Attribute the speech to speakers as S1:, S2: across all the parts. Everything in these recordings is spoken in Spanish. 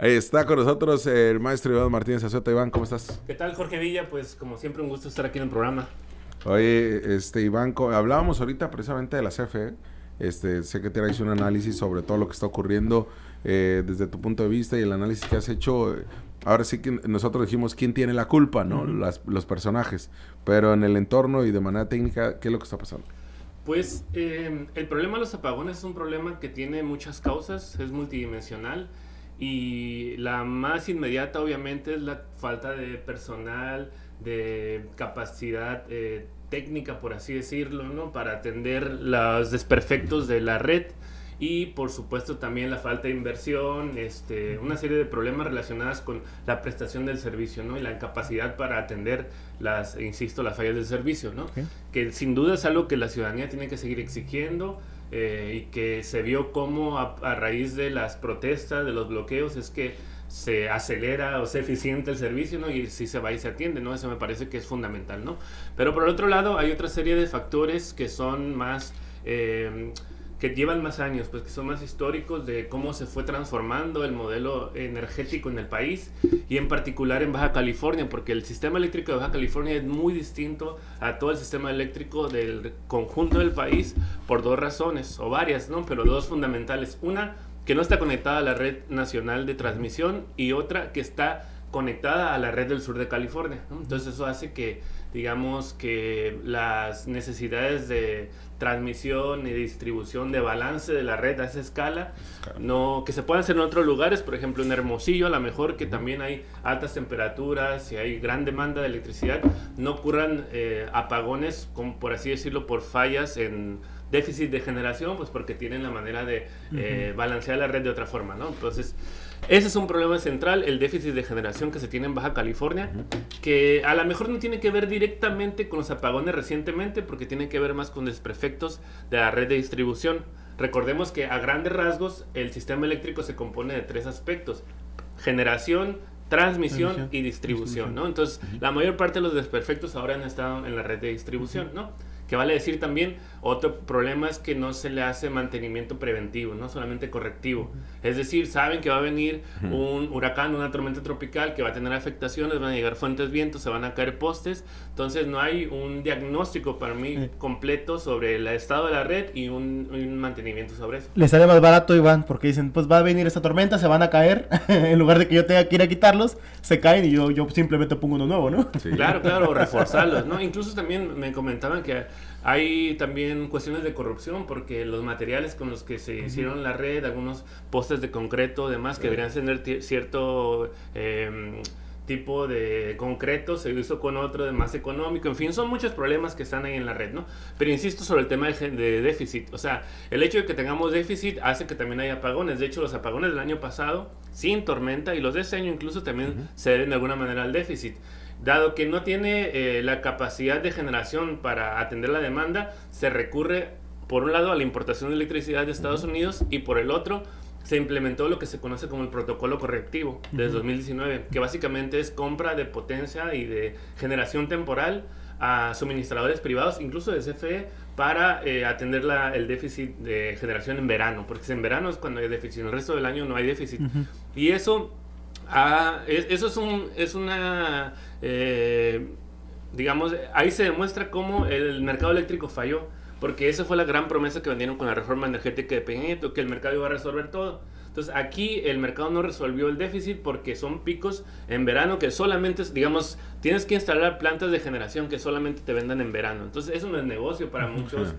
S1: Ahí está con nosotros el maestro Iván Martínez Azueta. Iván, ¿cómo estás?
S2: ¿Qué tal, Jorge Villa? Pues como siempre un gusto estar aquí en el programa.
S1: Oye, Iván, hablábamos ahorita precisamente de la CFE. Sé que te hice un análisis sobre todo lo que está ocurriendo desde tu punto de vista y el análisis que has hecho. Ahora sí que nosotros dijimos quién tiene la culpa, ¿no? Los personajes. Pero en el entorno y de manera técnica, ¿qué es lo que está pasando?
S2: Pues el problema de los apagones es un problema que tiene muchas causas, es multidimensional y la más inmediata obviamente es la falta de personal, de capacidad técnica, por así decirlo, ¿no? Para atender los desperfectos de la red. Y por supuesto también la falta de inversión, una serie de problemas relacionados con la prestación del servicio, ¿no? Y la incapacidad para atender las fallas del servicio, ¿no?
S3: Okay.
S2: Que sin duda es algo que la ciudadanía tiene que seguir exigiendo y que se vio como a raíz de las protestas, de los bloqueos, es que se acelera o se eficiente el servicio, ¿no? Y si se va y se atiende, ¿no? Eso me parece que es fundamental, ¿no? Pero por el otro lado hay otra serie de factores que son más... que llevan más años, pues que son más históricos de cómo se fue transformando el modelo energético en el país y en particular en Baja California, porque el sistema eléctrico de Baja California es muy distinto a todo el sistema eléctrico del conjunto del país por dos razones, o varias, ¿no? Pero dos fundamentales. Una, que no está conectada a la red nacional de transmisión y otra que está conectada a la red del sur de California, ¿no? Entonces eso hace que, digamos, que las necesidades de transmisión y distribución de balance de la red a esa escala, no, que se puedan hacer en otros lugares, por ejemplo en Hermosillo, a lo mejor que también hay altas temperaturas y hay gran demanda de electricidad, no ocurran apagones, como por así decirlo, por fallas en déficit de generación, pues porque tienen la manera de balancear la red de otra forma, ¿no? Entonces, ese es un problema central, el déficit de generación que se tiene en Baja California, que a lo mejor no tiene que ver directamente con los apagones recientemente, porque tiene que ver más con desperfectos de la red de distribución. Recordemos que a grandes rasgos el sistema eléctrico se compone de tres aspectos: generación, transmisión y distribución, ¿no? Entonces, la mayor parte de los desperfectos ahora han estado en la red de distribución, ¿no? Que vale decir también, otro problema es que no se le hace mantenimiento preventivo, no solamente correctivo. Es decir, saben que va a venir un huracán, una tormenta tropical que va a tener afectaciones, van a llegar fuertes vientos, se van a caer postes. Entonces no hay un diagnóstico para mí completo sobre el estado de la red y un mantenimiento sobre eso.
S3: Les sale más barato, Iván, porque dicen, pues va a venir esta tormenta, se van a caer, en lugar de que yo tenga que ir a quitarlos, se caen y yo simplemente pongo uno nuevo, ¿no?
S1: Sí.
S2: Claro, reforzarlos, ¿no? Incluso también me comentaban que hay también cuestiones de corrupción, porque los materiales con los que se hicieron la red, algunos postes de concreto, demás, que deberían tener cierto tipo de concreto, se hizo con otro de más económico. En fin, son muchos problemas que están ahí en la red, ¿no? Pero insisto sobre el tema de déficit. O sea, el hecho de que tengamos déficit hace que también haya apagones. De hecho, los apagones del año pasado, sin tormenta, y los de este año incluso también se deben de alguna manera al déficit. Dado que no tiene la capacidad de generación para atender la demanda, se recurre por un lado a la importación de electricidad de Estados Unidos y por el otro se implementó lo que se conoce como el protocolo correctivo desde 2019, que básicamente es compra de potencia y de generación temporal a suministradores privados, incluso de CFE, para atender el déficit de generación en verano, porque en verano es cuando hay déficit, en el resto del año no hay déficit. Y eso... eso es una, digamos, ahí se demuestra cómo el mercado eléctrico falló, porque esa fue la gran promesa que vendieron con la reforma energética de Peña Nieto, que el mercado iba a resolver todo. Entonces aquí el mercado no resolvió el déficit porque son picos en verano que solamente, digamos, tienes que instalar plantas de generación que solamente te vendan en verano. Entonces eso no es negocio para muchos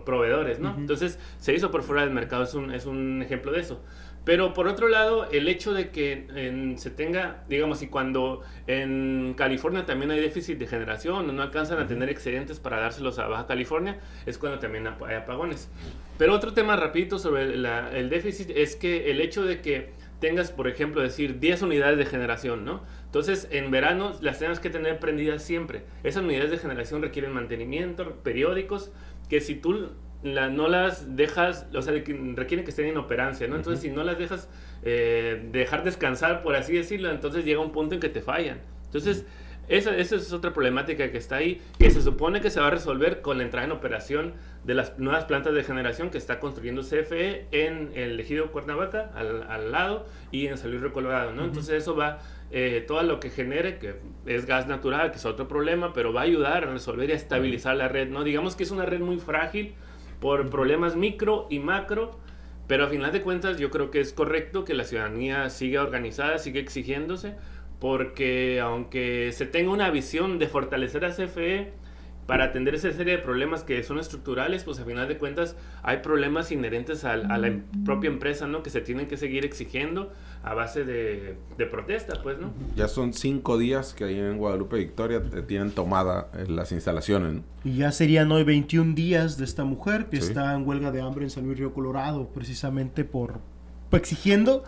S2: proveedores, ¿no? Entonces se hizo por fuera del mercado, es un ejemplo de eso. Pero por otro lado, el hecho de que se tenga, digamos, y cuando en California también hay déficit de generación o no alcanzan a tener excedentes para dárselos a Baja California, es cuando también hay apagones. Pero otro tema rapidito sobre el déficit es que el hecho de que tengas, por ejemplo, decir 10 unidades de generación, ¿no? Entonces, en verano las tienes que tener prendidas siempre. Esas unidades de generación requieren mantenimiento, periódicos, que si tú no las dejas, o sea, requieren que estén en operancia, ¿no? Entonces, si no las dejas dejar descansar, por así decirlo, entonces llega un punto en que te fallan. Entonces, Esa es otra problemática que está ahí, que se supone que se va a resolver con la entrada en operación de las nuevas plantas de generación que está construyendo CFE en el ejido Cuernavaca, al lado, y en San Luis Río Colorado, ¿no? Entonces eso va, todo lo que genere, que es gas natural, que es otro problema, pero va a ayudar a resolver y a estabilizar la red, ¿no? Digamos que es una red muy frágil por problemas micro y macro, pero a final de cuentas yo creo que es correcto que la ciudadanía siga organizada, siga exigiéndose, porque aunque se tenga una visión de fortalecer a CFE para atender esa serie de problemas que son estructurales, pues a final de cuentas hay problemas inherentes a la propia empresa, ¿no? Que se tienen que seguir exigiendo a base de protesta, pues, ¿no?
S1: Ya son 5 días que ahí en Guadalupe Victoria tienen tomada las instalaciones, ¿no?
S3: Y ya serían hoy 21 días de esta mujer que
S1: Sí.
S3: está en huelga de hambre en San Luis Río Colorado, precisamente por exigiendo,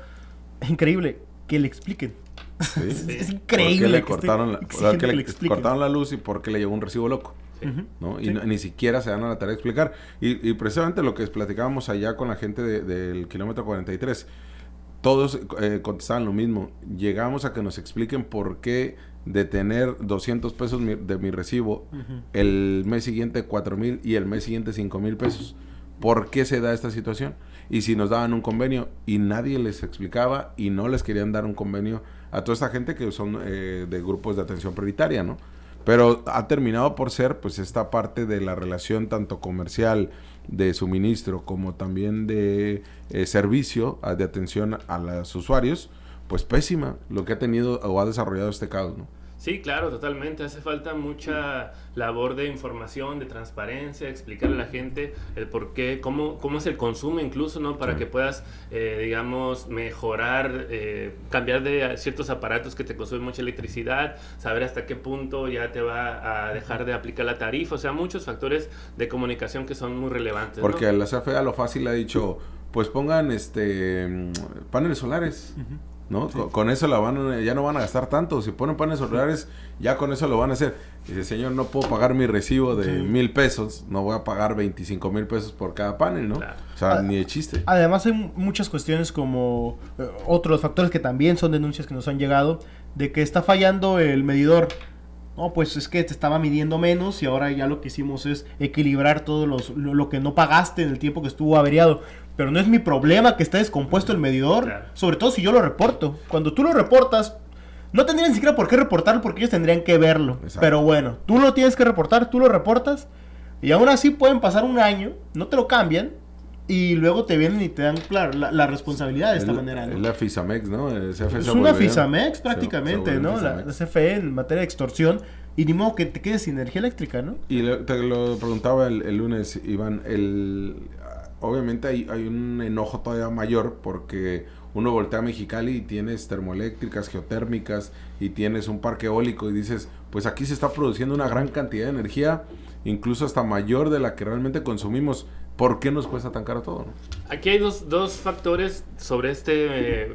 S3: increíble, que le expliquen.
S1: Sí.
S3: Es
S1: ¿Por
S3: increíble
S1: qué le
S3: que esté
S1: cortaron
S3: exigiendo
S1: que
S3: que le
S1: le
S3: expliquen.
S1: cortaron la luz y por qué le llegó un recibo loco?
S3: Ujú.
S1: ¿No?
S3: Sí.
S1: Y ni siquiera se dan a la tarea de explicar. Y precisamente lo que platicábamos allá con la gente del kilómetro 43, todos contestaban lo mismo. Llegamos a que nos expliquen por qué de tener 200 pesos de mi recibo,
S3: Ujú.
S1: el mes siguiente 4,000 y el mes siguiente 5,000 pesos. ¿Por qué se da esta situación? Y si nos daban un convenio y nadie les explicaba y no les querían dar un convenio a toda esta gente que son de grupos de atención prioritaria, ¿no? Pero ha terminado por ser, pues, esta parte de la relación tanto comercial, de suministro, como también de servicio de atención a los usuarios, pues pésima lo que ha tenido o ha desarrollado este caos, ¿no?
S2: Sí, claro, totalmente. Hace falta mucha labor de información, de transparencia, explicarle a la gente el por qué, cómo es el consumo incluso, ¿no? Para
S1: Sí.
S2: que puedas, digamos, mejorar, cambiar de ciertos aparatos que te consumen mucha electricidad, saber hasta qué punto ya te va a dejar de aplicar la tarifa. O sea, muchos factores de comunicación que son muy relevantes, ¿no?
S1: Porque la CFE a lo fácil ha dicho, pues pongan paneles solares,
S3: Ujú.
S1: ¿no?
S3: Sí.
S1: Con eso ya no van a gastar tanto. Si ponen paneles solares, ya con eso lo van a hacer. Dice, señor, no puedo pagar mi recibo de
S3: Sí.
S1: 1,000 pesos, no voy a pagar 25,000 pesos por cada panel, ¿no?
S2: Claro.
S1: O sea, ni de chiste.
S3: Además hay muchas cuestiones como otros factores que también son denuncias que nos han llegado de que está fallando el medidor. No, pues es que te estaba midiendo menos y ahora ya lo que hicimos es equilibrar todo lo que no pagaste en el tiempo que estuvo averiado. Pero no es mi problema que esté descompuesto el medidor,
S2: Claro.
S3: sobre todo si yo lo reporto. Cuando tú lo reportas, no tendrían ni siquiera por qué reportarlo porque ellos tendrían que verlo.
S1: Exacto.
S3: Pero bueno, tú lo tienes que reportar, tú lo reportas y aún así pueden pasar un año, no te lo cambian y luego te vienen y te dan, claro, la responsabilidad de esta manera, ¿no?
S1: Es la FISAMEX, ¿no? El CFE
S3: Es
S1: se
S3: una
S1: volvió-
S3: FISAMEX
S1: se
S3: prácticamente,
S1: volvió
S3: ¿no? La
S1: FISAMEX.
S3: CFE en materia de extorsión. Y ni modo que te quedes sin energía eléctrica, ¿no?
S1: Y te lo preguntaba el lunes, Iván, obviamente hay un enojo todavía mayor porque uno voltea a Mexicali y tienes termoeléctricas, geotérmicas y tienes un parque eólico y dices, pues aquí se está produciendo una gran cantidad de energía, incluso hasta mayor de la que realmente consumimos. ¿Por qué nos cuesta tan caro todo, no?
S2: Aquí hay dos factores sobre este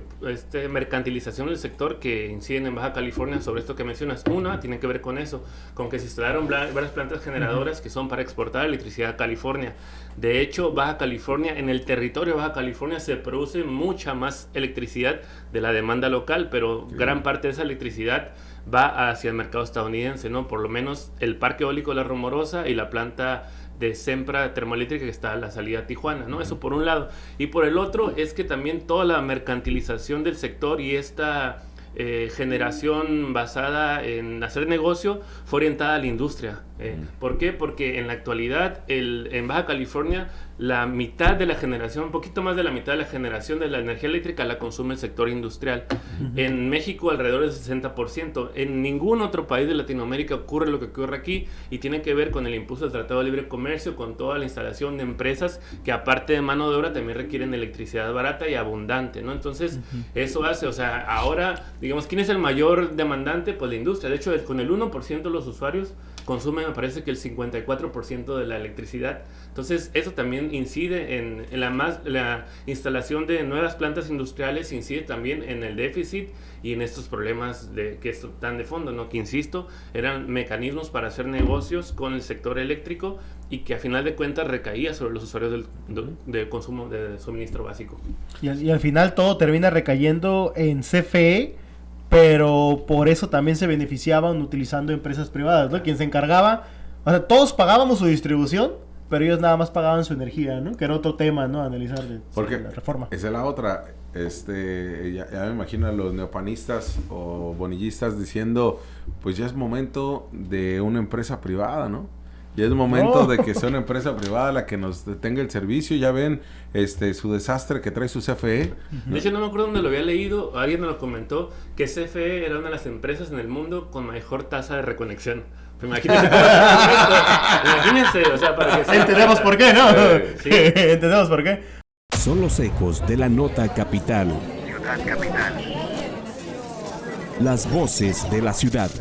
S2: mercantilización del sector que inciden en Baja California sobre esto que mencionas. Una tiene que ver con eso, con que se instalaron varias plantas generadoras que son para exportar electricidad a California. De hecho, Baja California, en el territorio de Baja California se produce mucha más electricidad de la demanda local, pero gran parte de esa electricidad va hacia el mercado estadounidense, ¿no? Por lo menos el parque eólico de La Rumorosa y la planta de Sempra termoeléctrica que está a la salida a Tijuana, ¿no? Eso por un lado. Y por el otro es que también toda la mercantilización del sector y esta generación basada en hacer negocio fue orientada a la industria. ¿Por qué? Porque en la actualidad en Baja California la mitad de la generación, un poquito más de la mitad de la generación de la energía eléctrica la consume el sector industrial. En México alrededor del 60%. En ningún otro país de Latinoamérica ocurre lo que ocurre aquí y tiene que ver con el impulso del Tratado de Libre Comercio, con toda la instalación de empresas que aparte de mano de obra también requieren electricidad barata y abundante, ¿no? Entonces eso hace, o sea, ahora, digamos, ¿quién es el mayor demandante? Pues la industria. De hecho, con el 1% de los usuarios consumen, me parece que el 54% de la electricidad. Entonces, eso también incide en la instalación de nuevas plantas industriales, incide también en el déficit y en estos problemas que están de fondo, ¿no? Que, insisto, eran mecanismos para hacer negocios con el sector eléctrico y que a final de cuentas recaía sobre los usuarios del consumo de suministro básico.
S3: Y al final todo termina recayendo en CFE pero por eso también se beneficiaban utilizando empresas privadas, ¿no? Quien se encargaba, o sea, todos pagábamos su distribución, pero ellos nada más pagaban su energía, ¿no? Que era otro tema, ¿no? Analizar
S1: Porque
S3: la reforma.
S1: esa es la otra. Ya me imagino a los neopanistas o bonillistas diciendo, pues ya es momento de una empresa privada, ¿no? Ya es momento de que sea una empresa privada la que nos detenga el servicio. Ya ven su desastre que trae su CFE.
S2: De hecho, no me acuerdo dónde lo había leído, alguien me lo comentó, que CFE era una de las empresas en el mundo con mejor tasa de reconexión. Pues imagínense, o sea, para que sea...
S3: Entendemos por qué, ¿no?
S2: Sí.
S3: Entendemos por qué.
S4: Son los ecos de la nota capital.
S5: Ciudad Capital.
S4: Las voces de la ciudad.